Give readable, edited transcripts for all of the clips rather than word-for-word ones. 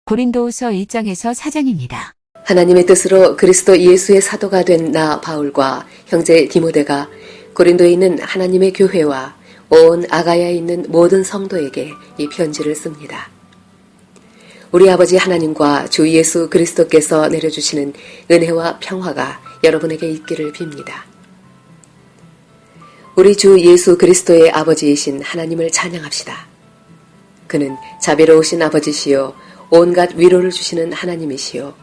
고린도후서 1장에서 4장입니다. 하나님의 뜻으로 그리스도 예수의 사도가 된 나 바울과 형제 디모데가 고린도에 있는 하나님의 교회와 온 아가야에 있는 모든 성도에게 이 편지를 씁니다. 우리 아버지 하나님과 주 예수 그리스도께서 내려주시는 은혜와 평화가 여러분에게 있기를 빕니다. 우리 주 예수 그리스도의 아버지이신 하나님을 찬양합시다. 그는 자비로우신 아버지시요 온갖 위로를 주시는 하나님이시요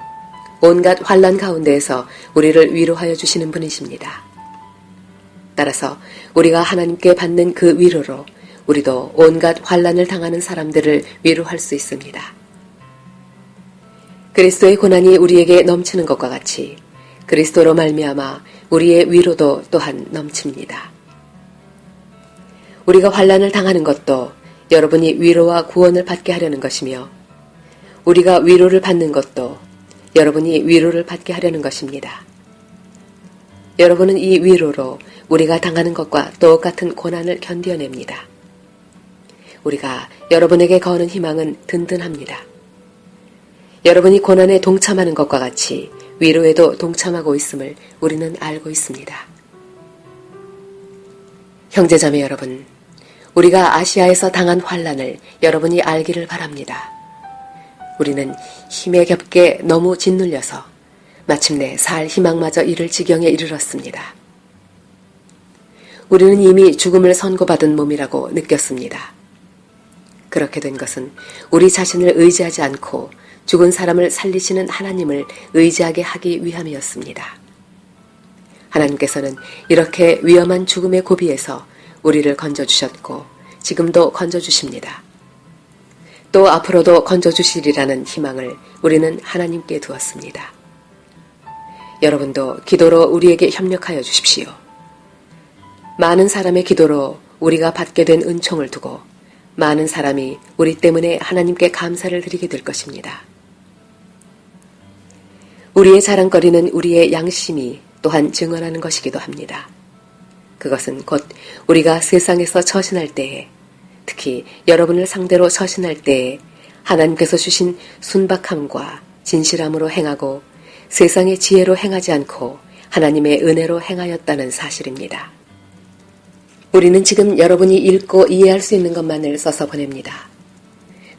온갖 환난 가운데에서 우리를 위로하여 주시는 분이십니다. 따라서 우리가 하나님께 받는 그 위로로 우리도 온갖 환난을 당하는 사람들을 위로할 수 있습니다. 그리스도의 고난이 우리에게 넘치는 것과 같이 그리스도로 말미암아 우리의 위로도 또한 넘칩니다. 우리가 환난을 당하는 것도 여러분이 위로와 구원을 받게 하려는 것이며 우리가 위로를 받는 것도 여러분이 위로를 받게 하려는 것입니다. 여러분은 이 위로로 우리가 당하는 것과 똑같은 고난을 견뎌냅니다. 우리가 여러분에게 거는 희망은 든든합니다. 여러분이 고난에 동참하는 것과 같이 위로에도 동참하고 있음을 우리는 알고 있습니다. 형제자매 여러분, 우리가 아시아에서 당한 환난을 여러분이 알기를 바랍니다. 우리는 힘에 겹게 너무 짓눌려서 마침내 살 희망마저 잃을 지경에 이르렀습니다. 우리는 이미 죽음을 선고받은 몸이라고 느꼈습니다. 그렇게 된 것은 우리 자신을 의지하지 않고 죽은 사람을 살리시는 하나님을 의지하게 하기 위함이었습니다. 하나님께서는 이렇게 위험한 죽음의 고비에서 우리를 건져주셨고 지금도 건져주십니다. 또 앞으로도 건져주시리라는 희망을 우리는 하나님께 두었습니다. 여러분도 기도로 우리에게 협력하여 주십시오. 많은 사람의 기도로 우리가 받게 된 은총을 두고 많은 사람이 우리 때문에 하나님께 감사를 드리게 될 것입니다. 우리의 자랑거리는 우리의 양심이 또한 증언하는 것이기도 합니다. 그것은 곧 우리가 세상에서 처신할 때에 특히 여러분을 상대로 처신할 때에 하나님께서 주신 순박함과 진실함으로 행하고 세상의 지혜로 행하지 않고 하나님의 은혜로 행하였다는 사실입니다. 우리는 지금 여러분이 읽고 이해할 수 있는 것만을 써서 보냅니다.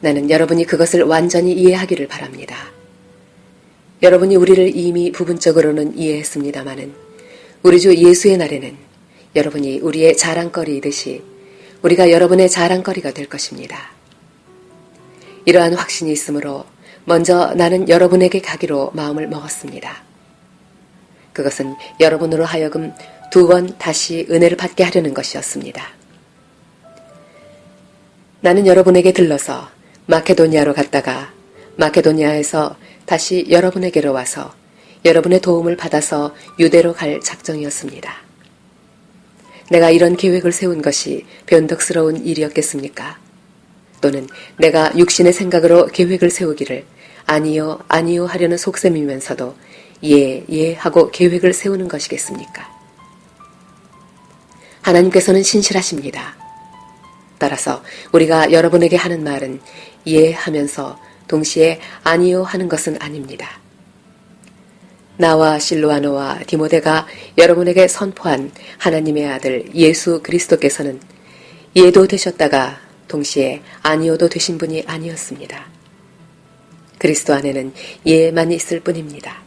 나는 여러분이 그것을 완전히 이해하기를 바랍니다. 여러분이 우리를 이미 부분적으로는 이해했습니다마는 우리 주 예수의 날에는 여러분이 우리의 자랑거리이듯이 우리가 여러분의 자랑거리가 될 것입니다. 이러한 확신이 있으므로 먼저 나는 여러분에게 가기로 마음을 먹었습니다. 그것은 여러분으로 하여금 2번 다시 은혜를 받게 하려는 것이었습니다. 나는 여러분에게 들러서 마케도니아로 갔다가 마케도니아에서 다시 여러분에게로 와서 여러분의 도움을 받아서 유대로 갈 작정이었습니다. 내가 이런 계획을 세운 것이 변덕스러운 일이었겠습니까? 또는 내가 육신의 생각으로 계획을 세우기를 아니요, 아니요 하려는 속셈이면서도 예, 예 하고 계획을 세우는 것이겠습니까? 하나님께서는 신실하십니다. 따라서 우리가 여러분에게 하는 말은 예 하면서 동시에 아니요 하는 것은 아닙니다. 나와 실로아노와 디모데가 여러분에게 선포한 하나님의 아들 예수 그리스도께서는 예도 되셨다가 동시에 아니오도 되신 분이 아니었습니다. 그리스도 안에는 예만 있을 뿐입니다.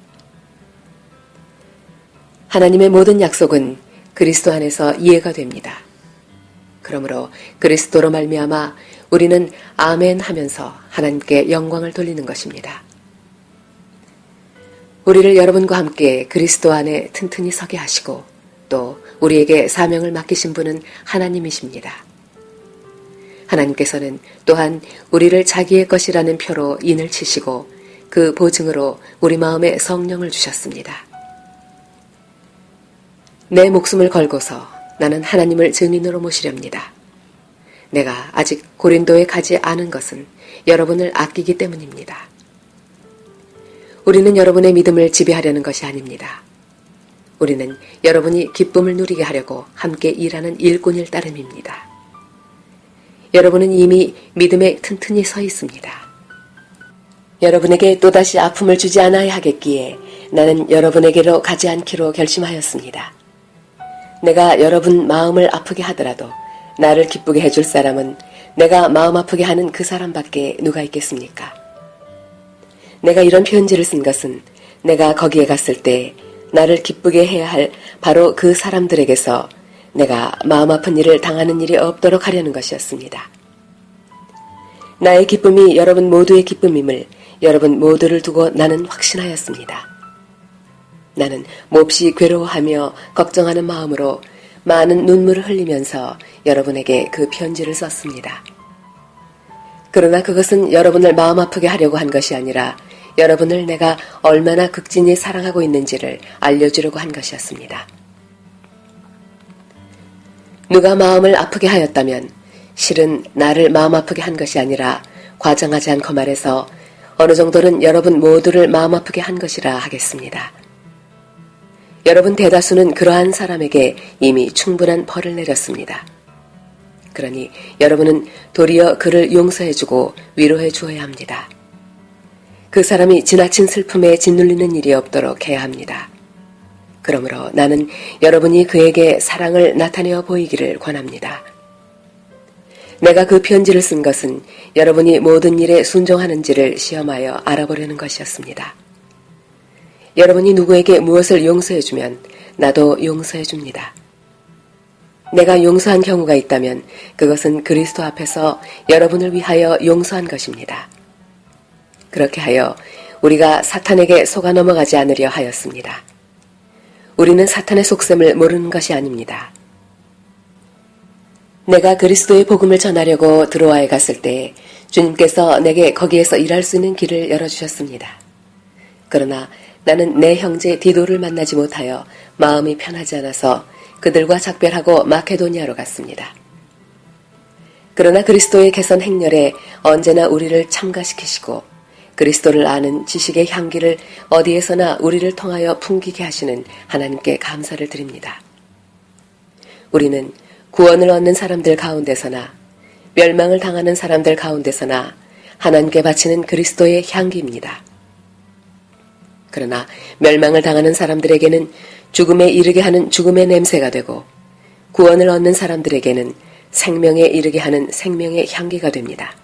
하나님의 모든 약속은 그리스도 안에서 이해가 됩니다. 그러므로 그리스도로 말미암아 우리는 아멘 하면서 하나님께 영광을 돌리는 것입니다. 우리를 여러분과 함께 그리스도 안에 튼튼히 서게 하시고 또 우리에게 사명을 맡기신 분은 하나님이십니다. 하나님께서는 또한 우리를 자기의 것이라는 표로 인을 치시고 그 보증으로 우리 마음에 성령을 주셨습니다. 내 목숨을 걸고서 나는 하나님을 증인으로 모시렵니다. 내가 아직 고린도에 가지 않은 것은 여러분을 아끼기 때문입니다. 우리는 여러분의 믿음을 지배하려는 것이 아닙니다. 우리는 여러분이 기쁨을 누리게 하려고 함께 일하는 일꾼일 따름입니다. 여러분은 이미 믿음에 튼튼히 서 있습니다. 여러분에게 또다시 아픔을 주지 않아야 하겠기에 나는 여러분에게로 가지 않기로 결심하였습니다. 내가 여러분 마음을 아프게 하더라도 나를 기쁘게 해줄 사람은 내가 마음 아프게 하는 그 사람밖에 누가 있겠습니까? 내가 이런 편지를 쓴 것은 내가 거기에 갔을 때 나를 기쁘게 해야 할 바로 그 사람들에게서 내가 마음 아픈 일을 당하는 일이 없도록 하려는 것이었습니다. 나의 기쁨이 여러분 모두의 기쁨임을 여러분 모두를 두고 나는 확신하였습니다. 나는 몹시 괴로워하며 걱정하는 마음으로 많은 눈물을 흘리면서 여러분에게 그 편지를 썼습니다. 그러나 그것은 여러분을 마음 아프게 하려고 한 것이 아니라 여러분을 내가 얼마나 극진히 사랑하고 있는지를 알려주려고 한 것이었습니다. 누가 마음을 아프게 하였다면 실은 나를 마음 아프게 한 것이 아니라 과장하지 않고 말해서 어느 정도는 여러분 모두를 마음 아프게 한 것이라 하겠습니다. 여러분 대다수는 그러한 사람에게 이미 충분한 벌을 내렸습니다. 그러니 여러분은 도리어 그를 용서해주고 위로해 주어야 합니다. 그 사람이 지나친 슬픔에 짓눌리는 일이 없도록 해야 합니다. 그러므로 나는 여러분이 그에게 사랑을 나타내어 보이기를 권합니다. 내가 그 편지를 쓴 것은 여러분이 모든 일에 순종하는지를 시험하여 알아보려는 것이었습니다. 여러분이 누구에게 무엇을 용서해주면 나도 용서해줍니다. 내가 용서한 경우가 있다면 그것은 그리스도 앞에서 여러분을 위하여 용서한 것입니다. 그렇게 하여 우리가 사탄에게 속아 넘어가지 않으려 하였습니다. 우리는 사탄의 속셈을 모르는 것이 아닙니다. 내가 그리스도의 복음을 전하려고 드로아에 갔을 때 주님께서 내게 거기에서 일할 수 있는 길을 열어주셨습니다. 그러나 나는 내 형제 디도를 만나지 못하여 마음이 편하지 않아서 그들과 작별하고 마케도니아로 갔습니다. 그러나 그리스도의 개선 행렬에 언제나 우리를 참가시키시고 그리스도를 아는 지식의 향기를 어디에서나 우리를 통하여 풍기게 하시는 하나님께 감사를 드립니다. 우리는 구원을 얻는 사람들 가운데서나 멸망을 당하는 사람들 가운데서나 하나님께 바치는 그리스도의 향기입니다. 그러나 멸망을 당하는 사람들에게는 죽음에 이르게 하는 죽음의 냄새가 되고 구원을 얻는 사람들에게는 생명에 이르게 하는 생명의 향기가 됩니다.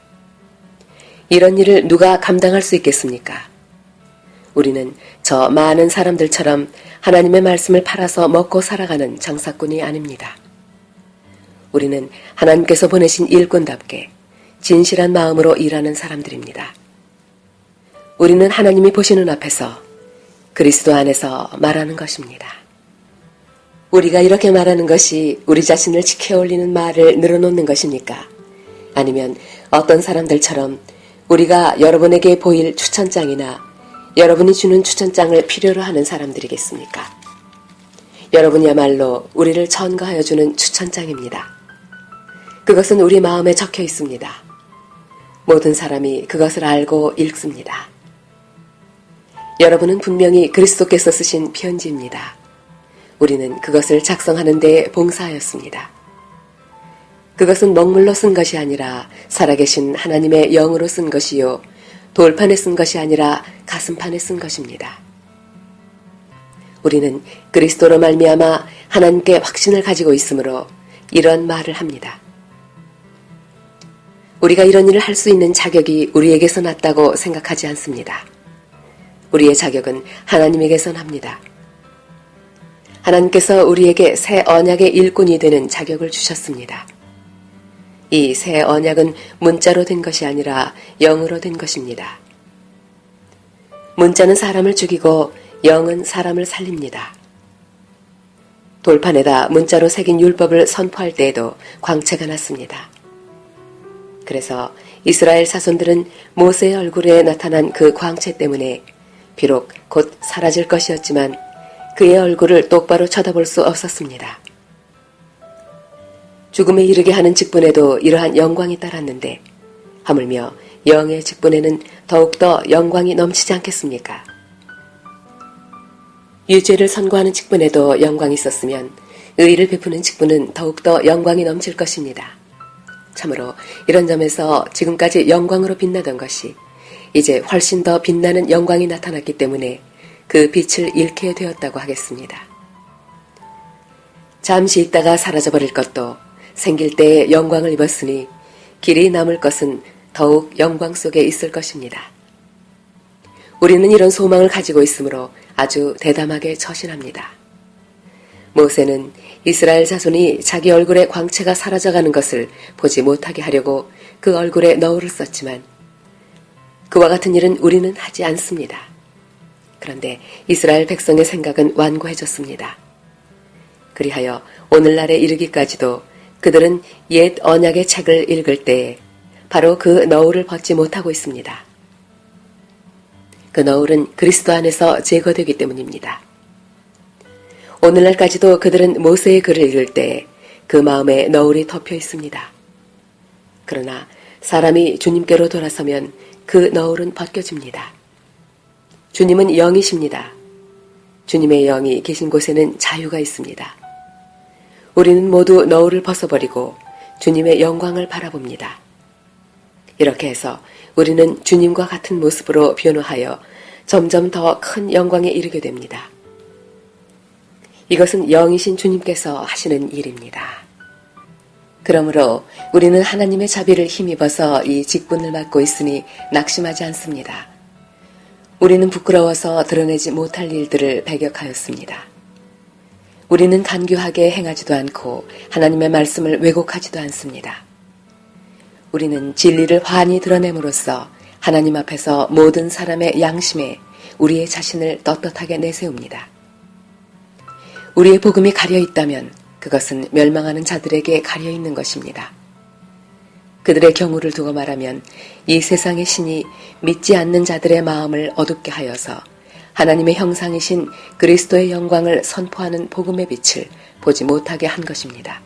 이런 일을 누가 감당할 수 있겠습니까? 우리는 저 많은 사람들처럼 하나님의 말씀을 팔아서 먹고 살아가는 장사꾼이 아닙니다. 우리는 하나님께서 보내신 일꾼답게 진실한 마음으로 일하는 사람들입니다. 우리는 하나님이 보시는 앞에서 그리스도 안에서 말하는 것입니다. 우리가 이렇게 말하는 것이 우리 자신을 지켜올리는 말을 늘어놓는 것입니까? 아니면 어떤 사람들처럼 우리가 여러분에게 보일 추천장이나 여러분이 주는 추천장을 필요로 하는 사람들이겠습니까? 여러분이야말로 우리를 천거하여 주는 추천장입니다. 그것은 우리 마음에 적혀 있습니다. 모든 사람이 그것을 알고 읽습니다. 여러분은 분명히 그리스도께서 쓰신 편지입니다. 우리는 그것을 작성하는 데 봉사하였습니다. 그것은 먹물로 쓴 것이 아니라 살아계신 하나님의 영으로 쓴 것이요 돌판에 쓴 것이 아니라 가슴판에 쓴 것입니다. 우리는 그리스도로 말미암아 하나님께 확신을 가지고 있으므로 이런 말을 합니다. 우리가 이런 일을 할 수 있는 자격이 우리에게서 났다고 생각하지 않습니다. 우리의 자격은 하나님에게서 납니다. 하나님께서 우리에게 새 언약의 일꾼이 되는 자격을 주셨습니다. 이 새 언약은 문자로 된 것이 아니라 영으로 된 것입니다. 문자는 사람을 죽이고 영은 사람을 살립니다. 돌판에다 문자로 새긴 율법을 선포할 때에도 광채가 났습니다. 그래서 이스라엘 자손들은 모세의 얼굴에 나타난 그 광채 때문에 비록 곧 사라질 것이었지만 그의 얼굴을 똑바로 쳐다볼 수 없었습니다. 죽음에 이르게 하는 직분에도 이러한 영광이 따랐는데 하물며 영의 직분에는 더욱더 영광이 넘치지 않겠습니까? 유죄를 선고하는 직분에도 영광이 있었으면 의를 베푸는 직분은 더욱더 영광이 넘칠 것입니다. 참으로 이런 점에서 지금까지 영광으로 빛나던 것이 이제 훨씬 더 빛나는 영광이 나타났기 때문에 그 빛을 잃게 되었다고 하겠습니다. 잠시 있다가 사라져버릴 것도 생길 때에 영광을 입었으니 길이 남을 것은 더욱 영광 속에 있을 것입니다. 우리는 이런 소망을 가지고 있으므로 아주 대담하게 처신합니다. 모세는 이스라엘 자손이 자기 얼굴의 광채가 사라져가는 것을 보지 못하게 하려고 그 얼굴에 너울을 썼지만 그와 같은 일은 우리는 하지 않습니다. 그런데 이스라엘 백성의 생각은 완고해졌습니다. 그리하여 오늘날에 이르기까지도 그들은 옛 언약의 책을 읽을 때에 바로 그 너울을 벗지 못하고 있습니다. 그 너울은 그리스도 안에서 제거되기 때문입니다. 오늘날까지도 그들은 모세의 글을 읽을 때 그 마음에 너울이 덮여 있습니다. 그러나 사람이 주님께로 돌아서면 그 너울은 벗겨집니다. 주님은 영이십니다. 주님의 영이 계신 곳에는 자유가 있습니다. 우리는 모두 너울을 벗어버리고 주님의 영광을 바라봅니다. 이렇게 해서 우리는 주님과 같은 모습으로 변화하여 점점 더 큰 영광에 이르게 됩니다. 이것은 영이신 주님께서 하시는 일입니다. 그러므로 우리는 하나님의 자비를 힘입어서 이 직분을 맡고 있으니 낙심하지 않습니다. 우리는 부끄러워서 드러내지 못할 일들을 배격하였습니다. 우리는 간교하게 행하지도 않고 하나님의 말씀을 왜곡하지도 않습니다. 우리는 진리를 환히 드러냄으로써 하나님 앞에서 모든 사람의 양심에 우리의 자신을 떳떳하게 내세웁니다. 우리의 복음이 가려 있다면 그것은 멸망하는 자들에게 가려 있는 것입니다. 그들의 경우를 두고 말하면 이 세상의 신이 믿지 않는 자들의 마음을 어둡게 하여서 하나님의 형상이신 그리스도의 영광을 선포하는 복음의 빛을 보지 못하게 한 것입니다.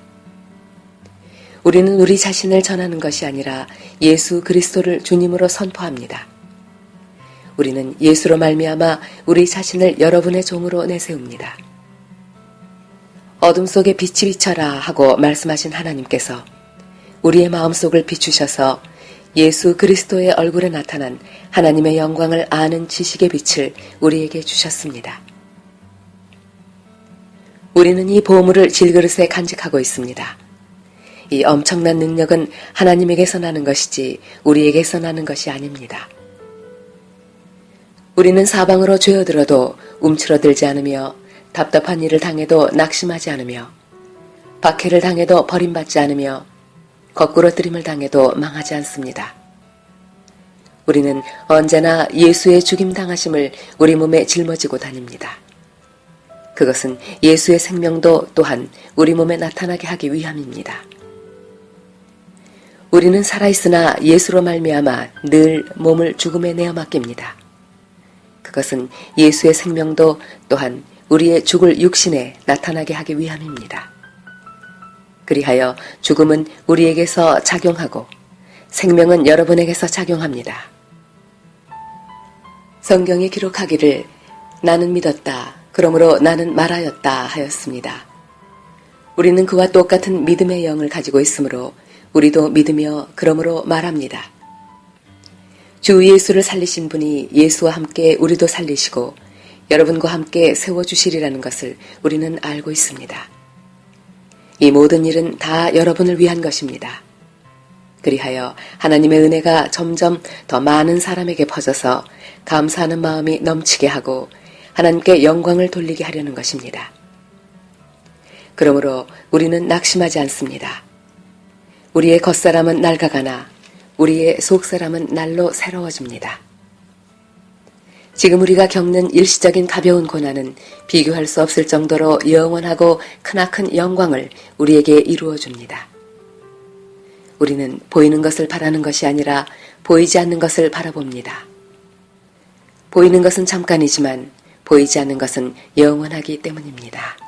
우리는 우리 자신을 전하는 것이 아니라 예수 그리스도를 주님으로 선포합니다. 우리는 예수로 말미암아 우리 자신을 여러분의 종으로 내세웁니다. 어둠 속에 빛이 비쳐라 하고 말씀하신 하나님께서 우리의 마음속을 비추셔서 예수 그리스도의 얼굴에 나타난 하나님의 영광을 아는 지식의 빛을 우리에게 주셨습니다. 우리는 이 보물을 질그릇에 간직하고 있습니다. 이 엄청난 능력은 하나님에게서 나는 것이지 우리에게서 나는 것이 아닙니다. 우리는 사방으로 죄어들어도 움츠러들지 않으며 답답한 일을 당해도 낙심하지 않으며 박해를 당해도 버림받지 않으며 거꾸로 뜨림을 당해도 망하지 않습니다. 우리는 언제나 예수의 죽임 당하심을 우리 몸에 짊어지고 다닙니다. 그것은 예수의 생명도 또한 우리 몸에 나타나게 하기 위함입니다. 우리는 살아있으나 예수로 말미암아 늘 몸을 죽음에 내어 맡깁니다. 그것은 예수의 생명도 또한 우리의 죽을 육신에 나타나게 하기 위함입니다. 그리하여 죽음은 우리에게서 작용하고 생명은 여러분에게서 작용합니다. 성경이 기록하기를 나는 믿었다. 그러므로 나는 말하였다 하였습니다. 우리는 그와 똑같은 믿음의 영을 가지고 있으므로 우리도 믿으며 그러므로 말합니다. 주 예수를 살리신 분이 예수와 함께 우리도 살리시고 여러분과 함께 세워주시리라는 것을 우리는 알고 있습니다. 이 모든 일은 다 여러분을 위한 것입니다. 그리하여 하나님의 은혜가 점점 더 많은 사람에게 퍼져서 감사하는 마음이 넘치게 하고 하나님께 영광을 돌리게 하려는 것입니다. 그러므로 우리는 낙심하지 않습니다. 우리의 겉사람은 낡아가나 우리의 속사람은 날로 새로워집니다. 지금 우리가 겪는 일시적인 가벼운 고난은 비교할 수 없을 정도로 영원하고 크나큰 영광을 우리에게 이루어 줍니다. 우리는 보이는 것을 바라는 것이 아니라 보이지 않는 것을 바라봅니다. 보이는 것은 잠깐이지만 보이지 않는 것은 영원하기 때문입니다.